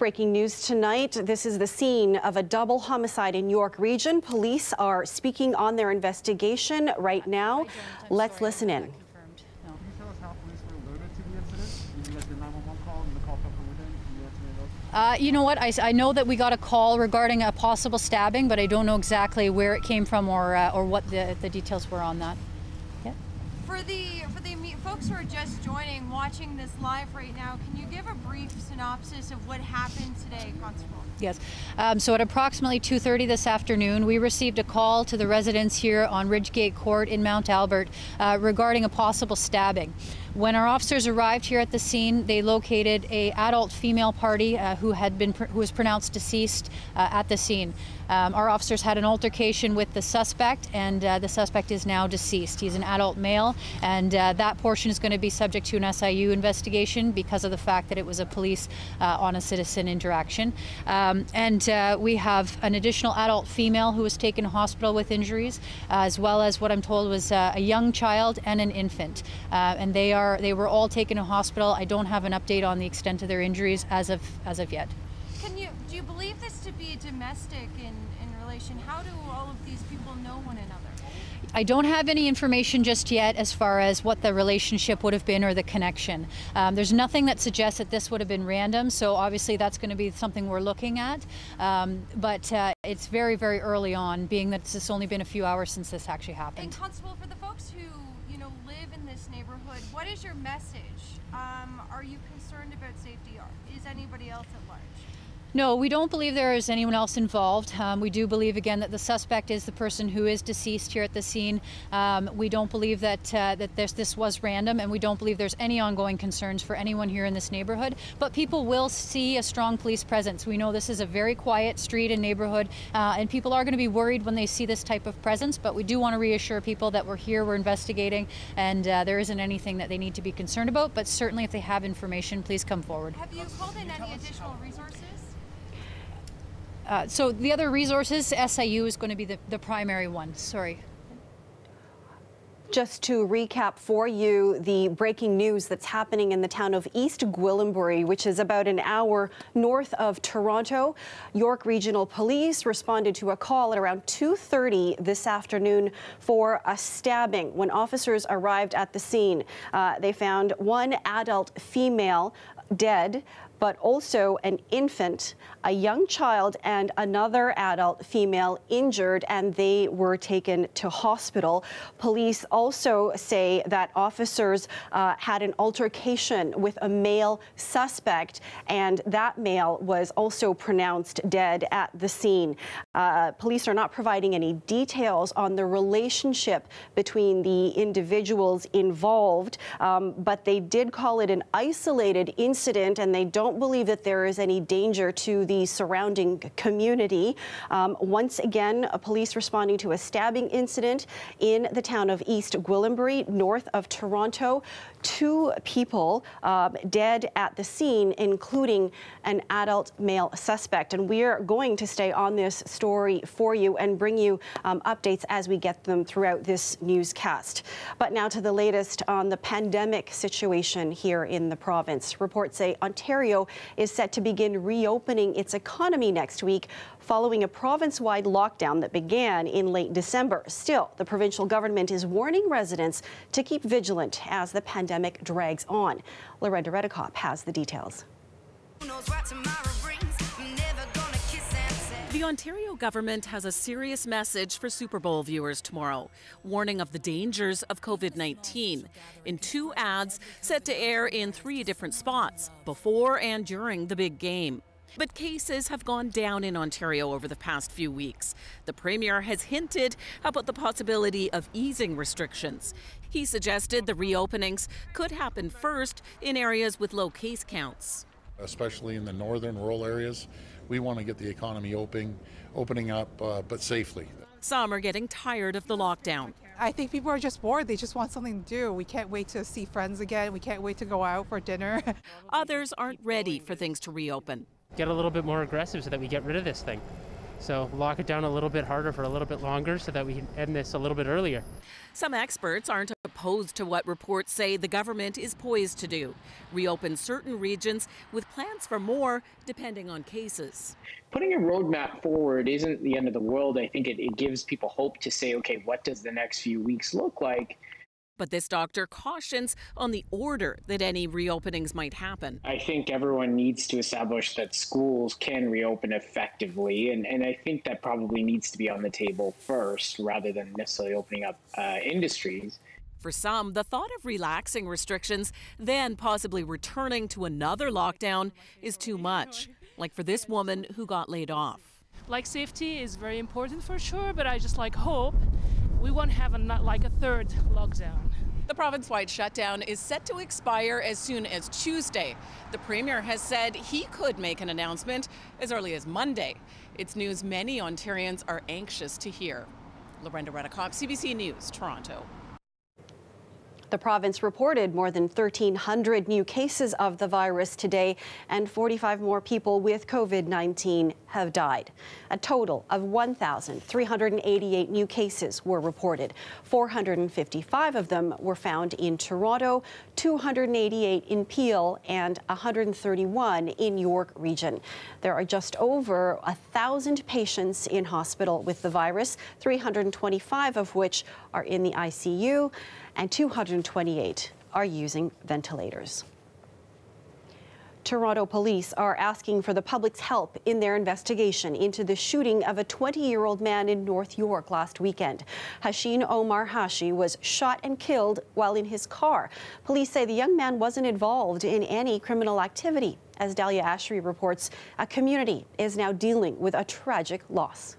Breaking news tonight. This is the scene of a double homicide in York Region. Police are speaking on their investigation right now. Let's listen in. Can you tell us how police were alerted to the incident? You got the 911 call and the call from within. Can you answer any of those? You know what? I know that we got a call regarding a possible stabbing, but I don't know exactly where it came from or what the details were on that. Yeah. For the folks who are just joining, watching this live right now, can you give a brief synopsis of what happened today, Constable? Yes. So at approximately 2:30 this afternoon, we received a call to the residents here on Ridgegate Court in Mount Albert regarding a possible stabbing. When our officers arrived here at the scene, they located a adult female party who was pronounced deceased at the scene. Our officers had an altercation with the suspect, and the suspect is now deceased. He's an adult male, and that portion is going to be subject to an SIU investigation because of the fact that it was a police on a citizen interaction. We have an additional adult female who was taken to hospital with injuries, as well as what I'm told was a young child and an infant. And they were all taken to hospital. I don't have an update on the extent of their injuries as of yet. Do you believe this to be domestic in relation? How do all of these people know one another? I don't have any information just yet as far as what the relationship would have been or the connection. There's nothing that suggests that this would have been random, so obviously that's going to be something we're looking at. But it's very, very early on, being that it's only been a few hours since this actually happened. And Constable, for the folks who live in this neighborhood, what is your message? Are you concerned about safety? Is anybody else at large? No, we don't believe there is anyone else involved. We do believe, again, that the suspect is the person who is deceased here at the scene. We don't believe that this was random, and we don't believe there's any ongoing concerns for anyone here in this neighborhood. But people will see a strong police presence. We know this is a very quiet street and neighborhood, and people are going to be worried when they see this type of presence. But we do want to reassure people that we're here, we're investigating, and there isn't anything that they need to be concerned about. But certainly, if they have information, please come forward. Have you called in any additional resources? So the other resources, SIU is going to be the primary one. Sorry. Just to recap for you the breaking news that's happening in the town of East Gwillimbury, which is about an hour north of Toronto. York Regional Police responded to a call at around 2:30 this afternoon for a stabbing. When officers arrived at the scene, they found one adult female dead, but also an infant, a young child, and another adult female injured, and they were taken to hospital. Police also say that officers had an altercation with a male suspect, and that male was also pronounced dead at the scene. Police are not providing any details on the relationship between the individuals involved, but they did call it an isolated incident, and they don't believe that there is any danger to the surrounding community. Once again, police responding to a stabbing incident in the town of East Gwillimbury, north of Toronto. 2 people dead at the scene, including an adult male suspect. And we're going to stay on this story for you and bring you updates as we get them throughout this newscast. But now to the latest on the pandemic situation here in the province. Reports say Ontario is set to begin reopening its economy next week following a province-wide lockdown that began in late December. Still, the provincial government is warning residents to keep vigilant as the pandemic drags on. Loretta Redicop has the details. The Ontario government has a serious message for Super Bowl viewers tomorrow, warning of the dangers of COVID-19 in 2 ads set to air in 3 different spots, before and during the big game. But cases have gone down in Ontario over the past few weeks. The Premier has hinted about the possibility of easing restrictions. He suggested the reopenings could happen first in areas with low case counts. Especially in the northern rural areas, we want to get the economy opening up, but safely. Some are getting tired of the lockdown. I think people are just bored. They just want something to do. We can't wait to see friends again. We can't wait to go out for dinner. Others aren't ready for things to reopen. Get a little bit more aggressive so that we get rid of this thing. So lock it down a little bit harder for a little bit longer so that we can end this a little bit earlier. Some experts aren't opposed opposed to what reports say the government is poised to do, reopen certain regions with plans for more depending on cases. Putting a roadmap forward isn't the end of the world. I think it gives people hope to say, okay, what does the next few weeks look like? But this doctor cautions on the order that any reopenings might happen. I think everyone needs to establish that schools can reopen effectively, and I think that probably needs to be on the table first rather than necessarily opening up industries. For some, the thought of relaxing restrictions, then possibly returning to another lockdown, is too much. Like for this woman who got laid off. Like safety is very important for sure, but I just hope we won't have a third lockdown. The province-wide shutdown is set to expire as soon as Tuesday. The Premier has said he could make an announcement as early as Monday. It's news many Ontarians are anxious to hear. Lorenda Redicop, CBC News, Toronto. The province reported more than 1,300 new cases of the virus today, and 45 more people with COVID-19 have died. A total of 1,388 new cases were reported. 455 of them were found in Toronto, 288 in Peel, and 131 in York Region. There are just over 1,000 patients in hospital with the virus, 325 of which are in the ICU, and 228 are using ventilators. Toronto police are asking for the public's help in their investigation into the shooting of a 20-year-old man in North York last weekend. Hasheen Omar Hashi was shot and killed while in his car. Police say the young man wasn't involved in any criminal activity. As Dahlia Ashry reports, a community is now dealing with a tragic loss.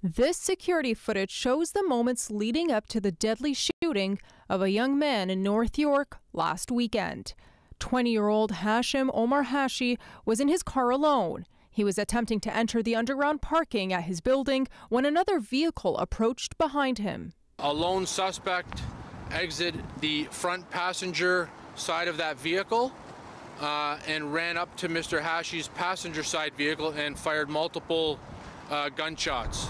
This security footage shows the moments leading up to the deadly shooting of a young man in North York last weekend. 20-year-old Hashim Omar Hashi was in his car alone. He was attempting to enter the underground parking at his building when another vehicle approached behind him. A lone suspect exited the front passenger side of that vehicle and ran up to Mr. Hashi's passenger side vehicle and fired multiple gunshots.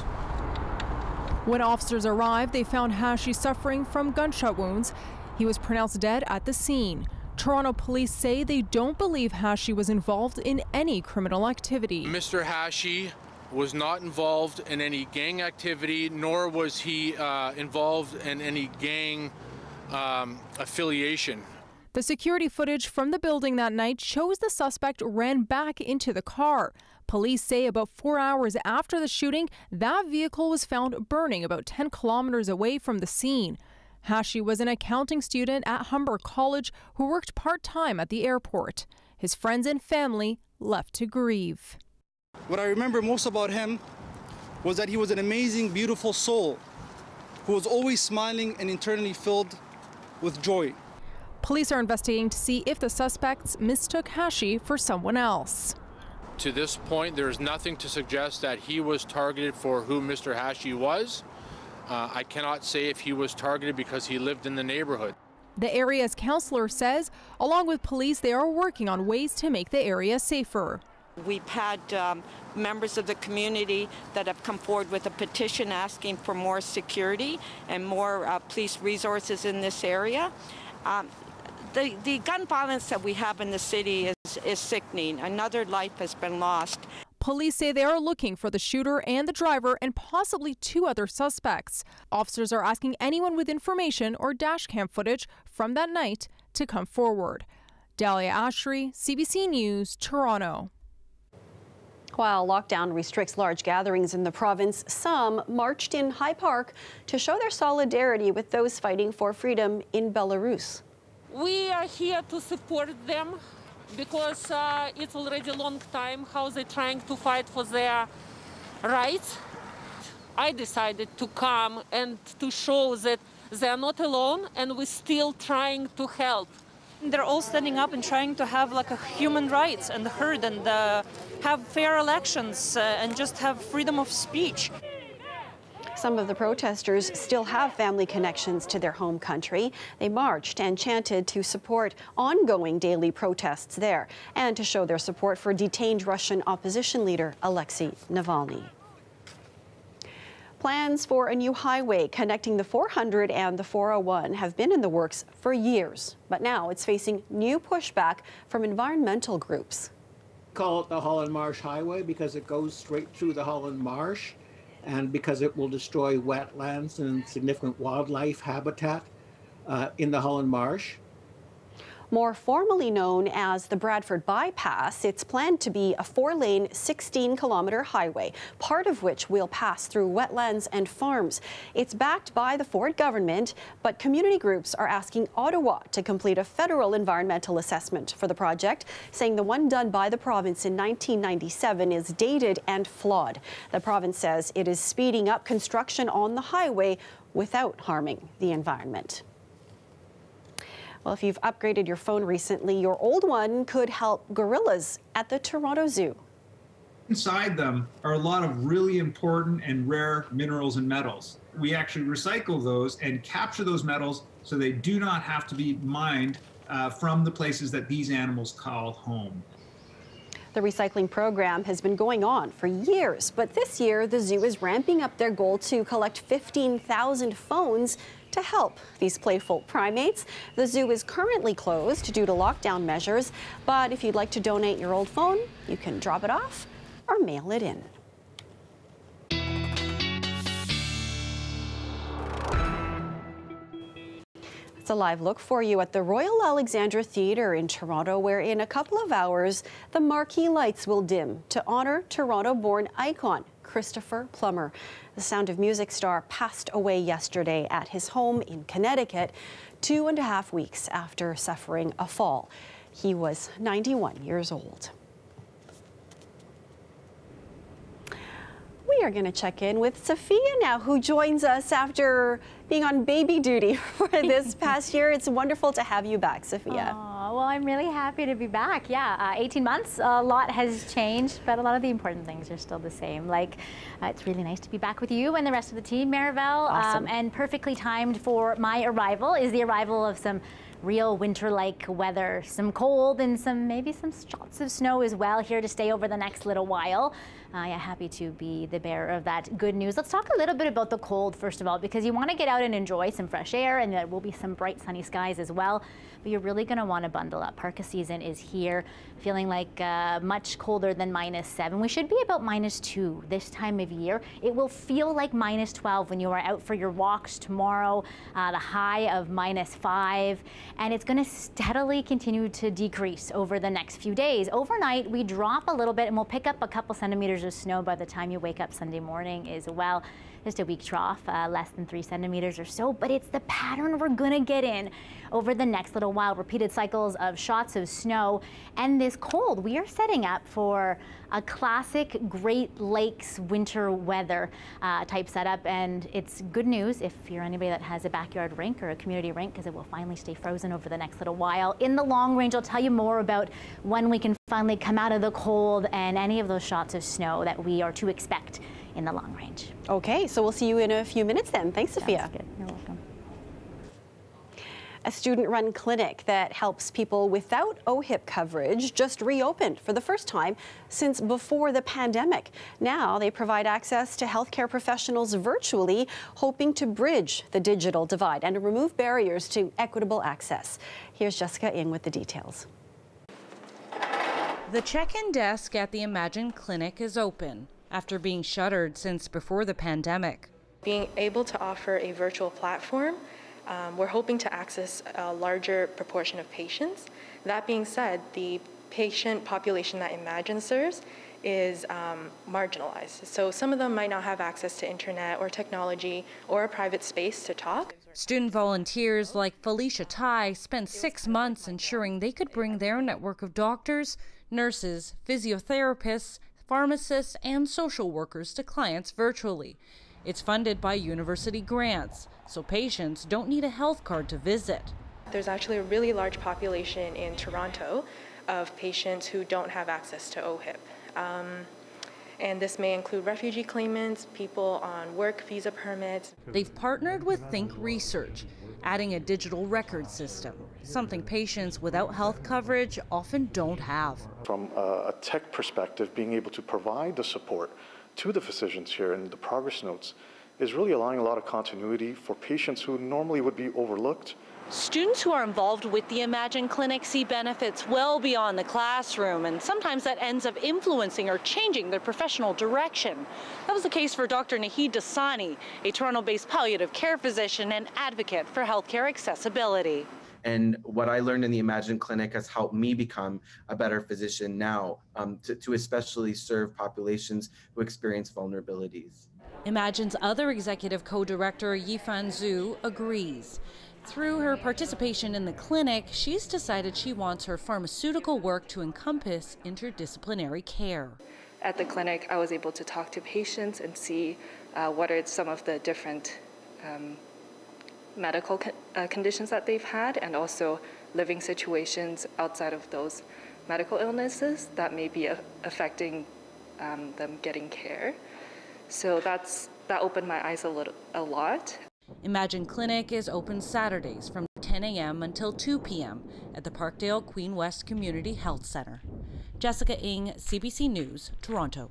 When officers arrived, they found Hashi suffering from gunshot wounds. He was pronounced dead at the scene. Toronto police say they don't believe Hashi was involved in any criminal activity. Mr. Hashi was not involved in any gang activity, nor was he involved in any gang affiliation. The security footage from the building that night shows the suspect ran back into the car. Police say about 4 hours after the shooting, that vehicle was found burning about 10 kilometers away from the scene. Hashi was an accounting student at Humber College who worked part-time at the airport. His friends and family left to grieve. What I remember most about him was that he was an amazing, beautiful soul who was always smiling and internally filled with joy. Police are investigating to see if the suspects mistook Hashi for someone else. To this point, there is nothing to suggest that he was targeted for who Mr. Hashi was. I cannot say if he was targeted because he lived in the neighborhood. The area's councillor says, along with police, they are working on ways to make the area safer. We've had members of the community that have come forward with a petition asking for more security and more police resources in this area. The gun violence that we have in the city is sickening. Another life has been lost. Police say they are looking for the shooter and the driver and possibly 2 other suspects. Officers are asking anyone with information or dashcam footage from that night to come forward. Dahlia Ashry, CBC News, Toronto. While lockdown restricts large gatherings in the province, some marched in High Park to show their solidarity with those fighting for freedom in Belarus. We are here to support them because it's already a long time how they're trying to fight for their rights. I decided to come and to show that they are not alone and we're still trying to help. They're all standing up and trying to have a human rights and heard and have fair elections and just have freedom of speech. Some of the protesters still have family connections to their home country. They marched and chanted to support ongoing daily protests there and to show their support for detained Russian opposition leader Alexei Navalny. Plans for a new highway connecting the 400 and the 401 have been in the works for years, but now it's facing new pushback from environmental groups. Call it the Holland Marsh Highway because it goes straight through the Holland Marsh and because it will destroy wetlands and significant wildlife habitat in the Holland Marsh. More formally known as the Bradford Bypass, it's planned to be a 4-lane, 16-kilometer highway, part of which will pass through wetlands and farms. It's backed by the Ford government, but community groups are asking Ottawa to complete a federal environmental assessment for the project, saying the one done by the province in 1997 is dated and flawed. The province says it is speeding up construction on the highway without harming the environment. Well, if you've upgraded your phone recently, your old one could help gorillas at the Toronto Zoo. Inside them are a lot of really important and rare minerals and metals. We actually recycle those and capture those metals so they do not have to be mined from the places that these animals call home. The recycling program has been going on for years, but this year the zoo is ramping up their goal to collect 15,000 phones to help these playful primates. The zoo is currently closed due to lockdown measures, but if you'd like to donate your old phone, you can drop it off or mail it in. It's a live look for you at the Royal Alexandra Theatre in Toronto, where in a couple of hours, the marquee lights will dim to honor Toronto-born icon Christopher Plummer. The Sound of Music star passed away yesterday at his home in Connecticut, 2.5 weeks after suffering a fall. He was 91 years old. We are going to check in with Sophia now, who joins us after being on baby duty for this past year. It's wonderful to have you back, Sophia. Oh, well, I'm really happy to be back. Yeah, 18 months, a lot has changed, but a lot of the important things are still the same. Like, it's really nice to be back with you and the rest of the team, Maribel. Awesome. And perfectly timed for my arrival is the arrival of some real winter-like weather, some cold and maybe some shots of snow as well, here to stay over the next little while. Yeah, happy to be the bearer of that good news. Let's talk a little bit about the cold, first of all, because you want to get out and enjoy some fresh air, and there will be some bright sunny skies as well, but you're really going to want to bundle up. Parka season is here, feeling like much colder than -7. We should be about -2 this time of year. It will feel like -12 when you are out for your walks tomorrow, the high of -5, and it's going to steadily continue to decrease over the next few days. Overnight, we drop a little bit, and we'll pick up a couple centimeters of snow by the time you wake up Sunday morning as well. Just a weak trough, less than 3 centimeters or so, but it's the pattern we're gonna get in over the next little while. Repeated cycles of shots of snow and this cold. We are setting up for a classic Great Lakes winter weather type setup, and it's good news if you're anybody that has a backyard rink or a community rink, because it will finally stay frozen over the next little while. In the long range, I'll tell you more about when we can finally come out of the cold and any of those shots of snow that we are to expect in the long range. Okay, so we'll see you in a few minutes then. Thanks, Sophia. Sounds good. You're welcome. A student-run clinic that helps people without OHIP coverage just reopened for the first time since before the pandemic. Now they provide access to healthcare professionals virtually, hoping to bridge the digital divide and to remove barriers to equitable access. Here's Jessica Ng with the details. The check-in desk at the Imagine Clinic is open after being shuttered since before the pandemic. Being able to offer a virtual platform, we're hoping to access a larger proportion of patients. That being said, the patient population that Imagine serves is marginalized. So some of them might not have access to internet or technology or a private space to talk. Student volunteers like Felicia Tai spent 6 months ensuring they could bring their network of doctors, nurses, physiotherapists, pharmacists, and social workers to clients virtually. It's funded by university grants, so patients don't need a health card to visit. There's actually a really large population in Toronto of patients who don't have access to OHIP. And this may include refugee claimants, people on work visa permits. They've partnered with Think Research, adding a digital record system, something patients without health coverage often don't have. From a tech perspective, being able to provide the support to the physicians here and the progress notes is really allowing a lot of continuity for patients who normally would be overlooked. Students who are involved with the Imagine Clinic see benefits well beyond the classroom, and sometimes that ends up influencing or changing their professional direction. That was the case for Dr. Nahid Dasani, a Toronto-based palliative care physician and advocate for healthcare accessibility. And what I learned in the Imagine Clinic has helped me become a better physician now, to especially serve populations who experience vulnerabilities. Imagine's other executive co-director, Yifan Zhu, agrees. Through her participation in the clinic, she's decided she wants her pharmaceutical work to encompass interdisciplinary care. At the clinic, I was able to talk to patients and see what are some of the different medical conditions that they've had, and also living situations outside of those medical illnesses that may be affecting them getting care. So that opened my eyes a lot. Imagine Clinic is open Saturdays from 10 a.m. until 2 p.m. at the Parkdale Queen West Community Health Centre. Jessica Ng, CBC News, Toronto.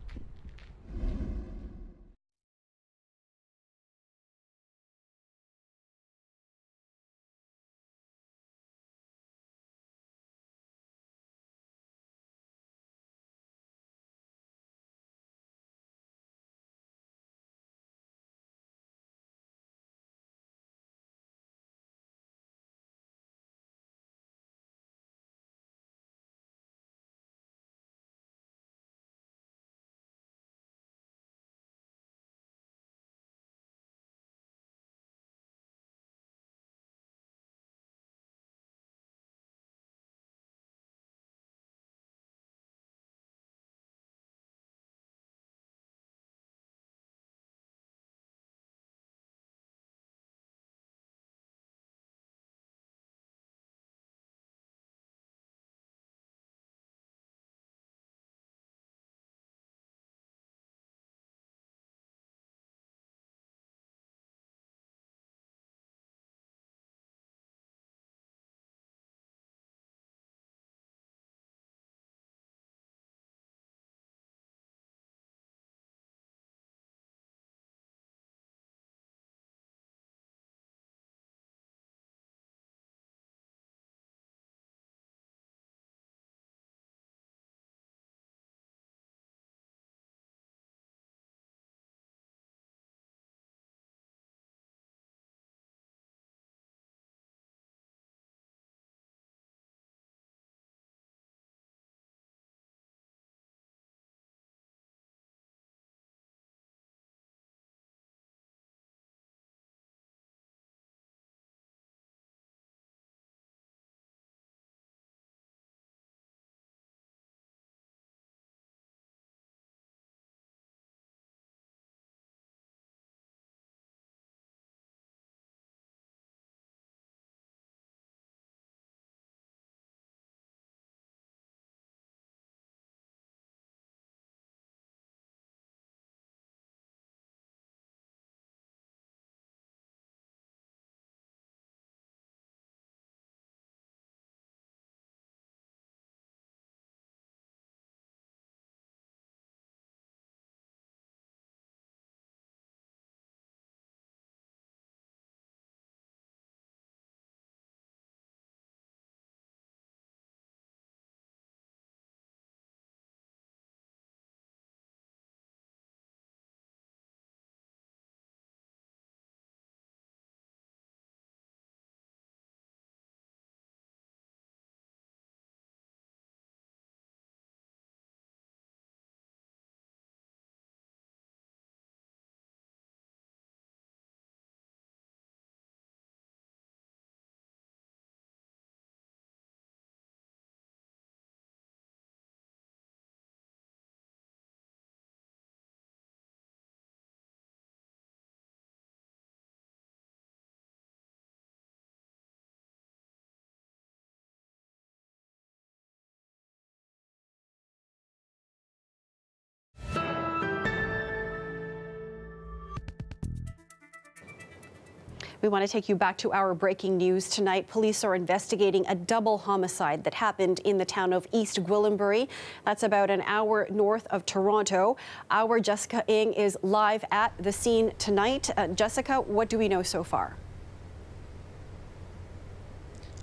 We want to take you back to our breaking news tonight. Police are investigating a double homicide that happened in the town of East Gwillimbury. That's about an hour north of Toronto. Our Jessica Ng is live at the scene tonight. Jessica, what do we know so far?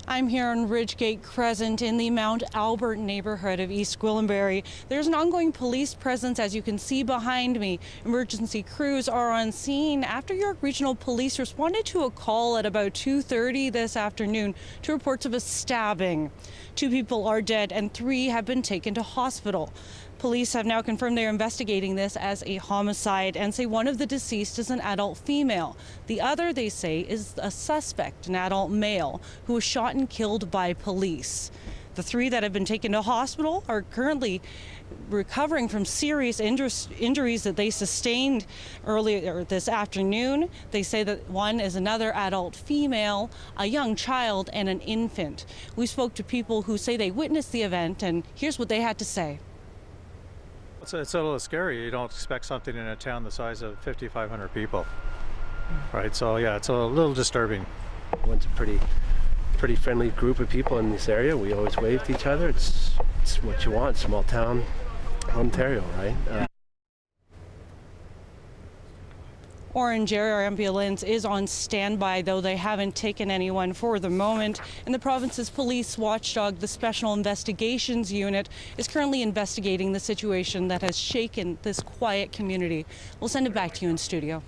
I'm here on Ridgegate Crescent in the Mount Albert neighborhood of East Gwillimbury. There's an ongoing police presence, as you can see behind me. Emergency crews are on scene after York Regional Police responded to a call at about 2:30 this afternoon to reports of a stabbing. 2 people are dead and 3 have been taken to hospital. Police have now confirmed they're investigating this as a homicide and say one of the deceased is an adult female. The other, they say, is a suspect, an adult male, who was shot and killed by police. The 3 that have been taken to hospital are currently recovering from serious injuries that they sustained earlier this afternoon. They say that one is another adult female, a young child, and an infant. We spoke to people who say they witnessed the event, and here's what they had to say. It's a little scary. You don't expect something in a town the size of 5,500 people, right? So yeah, it's a little disturbing. It's a pretty friendly group of people in this area. We always wave to each other. It's what you want, small town Ontario, right? Orange Air Ambulance is on standby, though they haven't taken anyone for the moment. And the province's police watchdog, the Special Investigations Unit, is currently investigating the situation that has shaken this quiet community. We'll send it back to you in studio.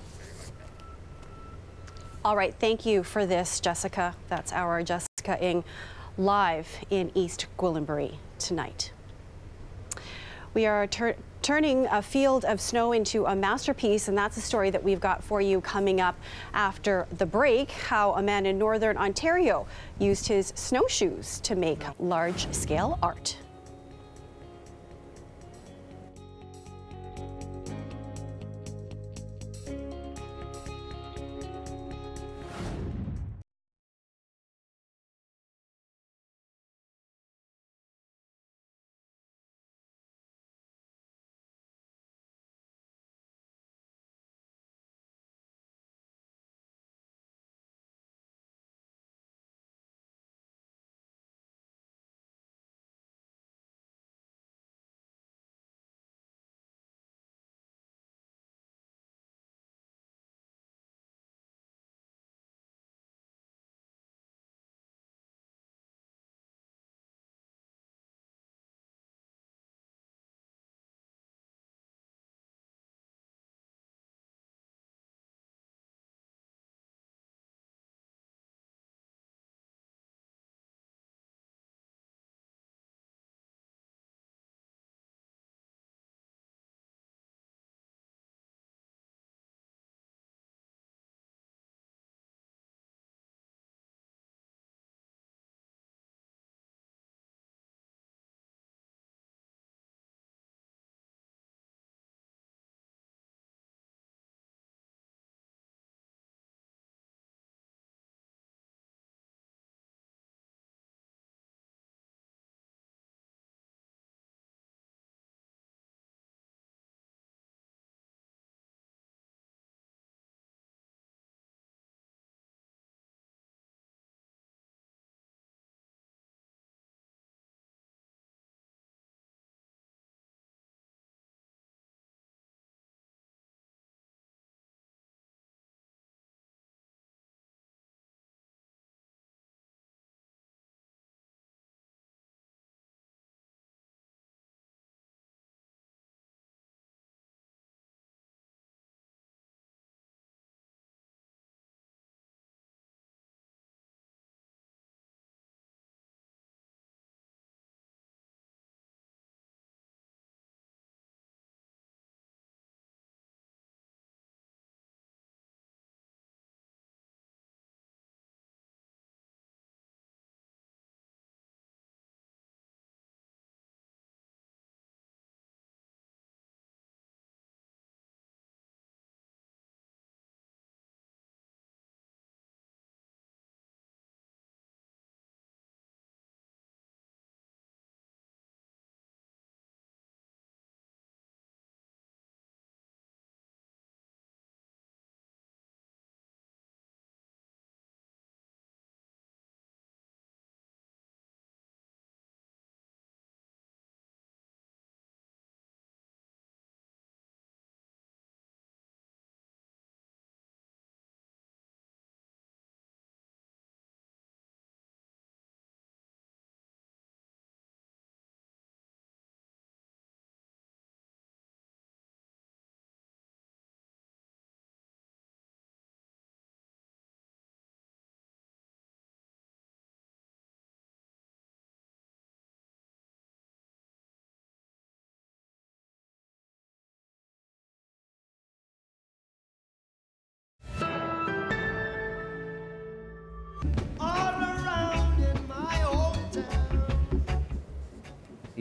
All right, thank you for this, Jessica. That's our Jessica Ng live in East Gwillimbury tonight. We are turning a field of snow into a masterpiece, and that's a story that we've got for you coming up after the break. How a man in Northern Ontario used his snowshoes to make large-scale art.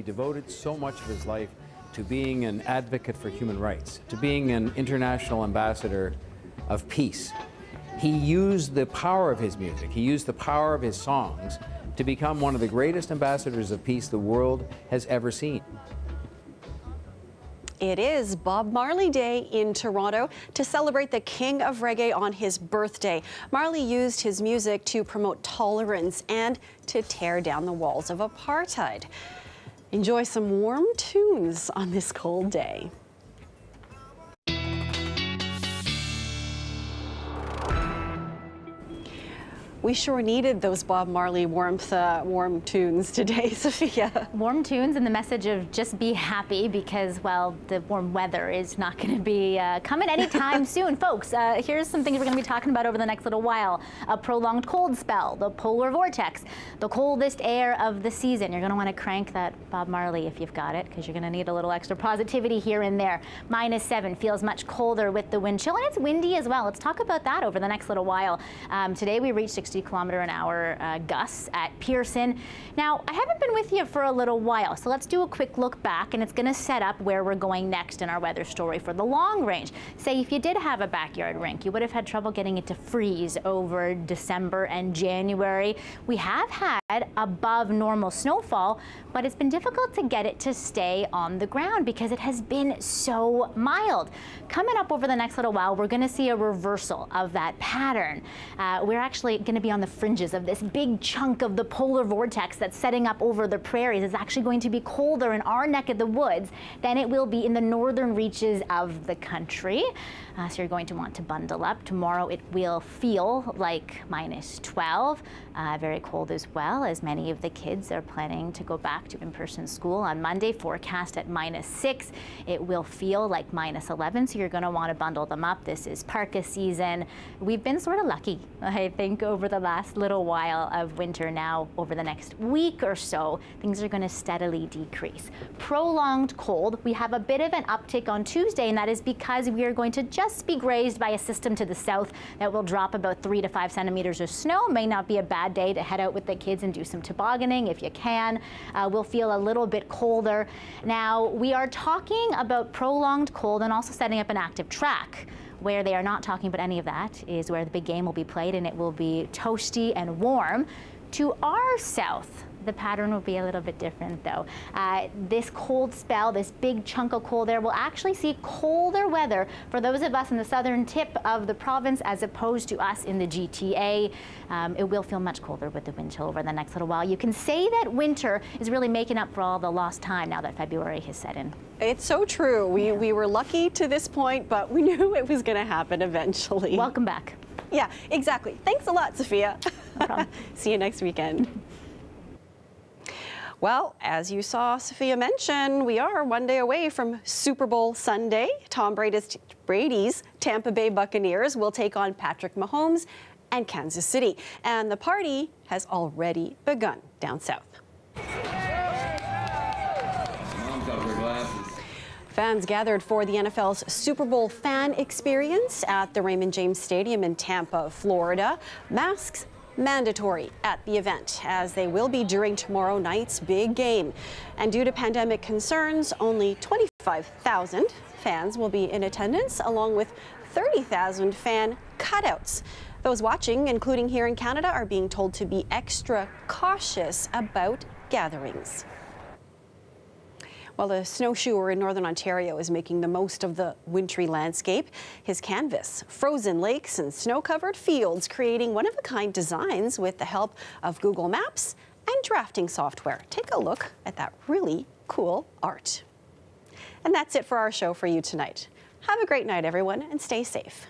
devoted so much of his life to being an advocate for human rights, to being an international ambassador of peace. He used the power of his music, he used the power of his songs to become one of the greatest ambassadors of peace the world has ever seen. It is Bob Marley Day in Toronto to celebrate the king of reggae on his birthday. Marley used his music to promote tolerance and to tear down the walls of apartheid. Enjoy some warm tunes on this cold day. We sure needed those Bob Marley warm tunes today, Sophia. Warm tunes and the message of just be happy because, well, the warm weather is not going to be coming anytime soon. Folks, here's some things we're going to be talking about over the next little while. A prolonged cold spell, the polar vortex, the coldest air of the season. You're going to want to crank that Bob Marley if you've got it because you're going to need a little extra positivity here and there. -7 feels much colder with the wind chill and it's windy as well. Let's talk about that over the next little while. Today we reached 60-kilometer-an-hour gusts at Pearson. Now, I haven't been with you for a little while, so let's do a quick look back, and it's going to set up where we're going next in our weather story for the long range. Say, if you did have a backyard rink, you would have had trouble getting it to freeze over December and January. We have had above normal snowfall, but it's been difficult to get it to stay on the ground because it has been so mild. Coming up over the next little while, we're going to see a reversal of that pattern. We're actually going to be on the fringes of this big chunk of the polar vortex that's setting up over the prairies. It's actually going to be colder in our neck of the woods than it will be in the northern reaches of the country. So you're going to want to bundle up. Tomorrow it will feel like -12, very cold as well, as many of the kids are planning to go back to in-person school on Monday, forecast at -6. It will feel like -11, so you're going to want to bundle them up. This is parka season. We've been sort of lucky, I think, over the last little while of winter. Now, over the next week or so, things are going to steadily decrease. Prolonged cold. We have a bit of an uptick on Tuesday, and that is because we are going to just be grazed by a system to the south that will drop about 3 to 5 centimeters of snow. May not be a bad day to head out with the kids and do some tobogganing if you can. We'll feel a little bit colder. Now, we are talking about prolonged cold and also setting up an active track. Where they are not talking about any of that is where the big game will be played, and it will be toasty and warm. To our south, the pattern will be a little bit different, though. This cold spell, this big chunk of cold air, will actually see colder weather for those of us in the southern tip of the province as opposed to us in the GTA. It will feel much colder with the wind chill over the next little while. You can say that winter is really making up for all the lost time now that February has set in. It's so true. We were lucky to this point, but we knew it was going to happen eventually. Welcome back. Yeah, exactly. Thanks a lot, Sophia. No problem. See you next weekend. Well, as you saw Sophia mention, we are one day away from Super Bowl Sunday. Tom Brady's Tampa Bay Buccaneers will take on Patrick Mahomes and Kansas City. And the party has already begun down south. Fans gathered for the NFL's Super Bowl fan experience at the Raymond James Stadium in Tampa, Florida. Masks mandatory at the event, as they will be during tomorrow night's big game. And due to pandemic concerns, only 25,000 fans will be in attendance, along with 30,000 fan cutouts. Those watching, including here in Canada, are being told to be extra cautious about gatherings. While the snowshoer in Northern Ontario is making the most of the wintry landscape, his canvas, frozen lakes and snow-covered fields, creating one-of-a-kind designs with the help of Google Maps and drafting software. Take a look at that really cool art. And that's it for our show for you tonight. Have a great night, everyone, and stay safe.